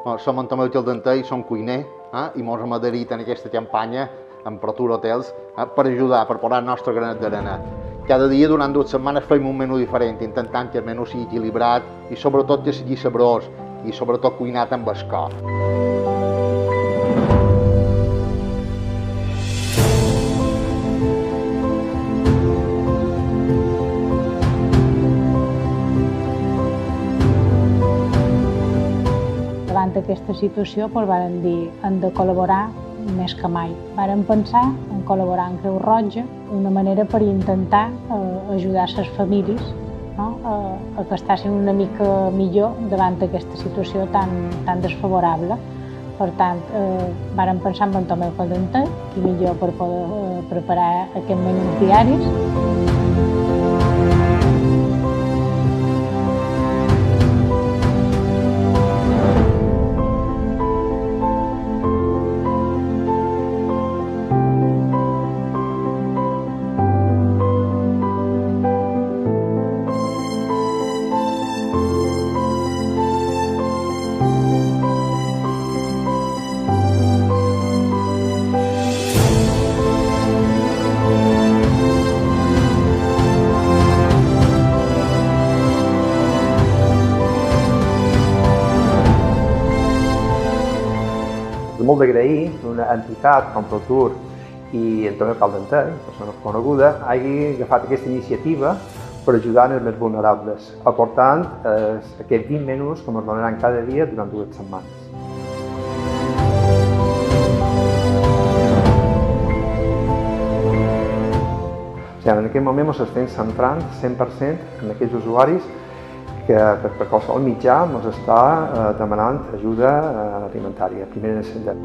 Som en Tomeu Gildentell, som cuiner i mos hem adherit en aquesta campanya amb Protur Hotels per ajudar, per posar el nostre granet d'arena. Cada dia, durant 2 setmanes, fem un menú diferent, intentant que el menú sigui equilibrat i sobretot que sigui sabrós i sobretot cuinat amb el cor. Davant d'aquesta situació vàrem dir hem de col·laborar més que mai. Vàrem pensar en col·laborar amb Creu Roja, una manera per intentar ajudar les famílies a que estiguin una mica millor davant d'aquesta situació tan desfavorable. Per tant, vàrem pensar en Tomeu Gildentell, qui millor per poder preparar aquests menús diaris. És molt d'agrair que una entitat com Protur i en Tomeu Gildentell, persona coneguda, hagi agafat aquesta iniciativa per ajudar els més vulnerables, aportant aquests 20 menús que ens donaran cada dia durant 2 setmanes. En aquest moment ens estem centrant 100% en aquells usuaris que per qualsevol mitjà ens està demanant ajuda alimentària, primera necessitat.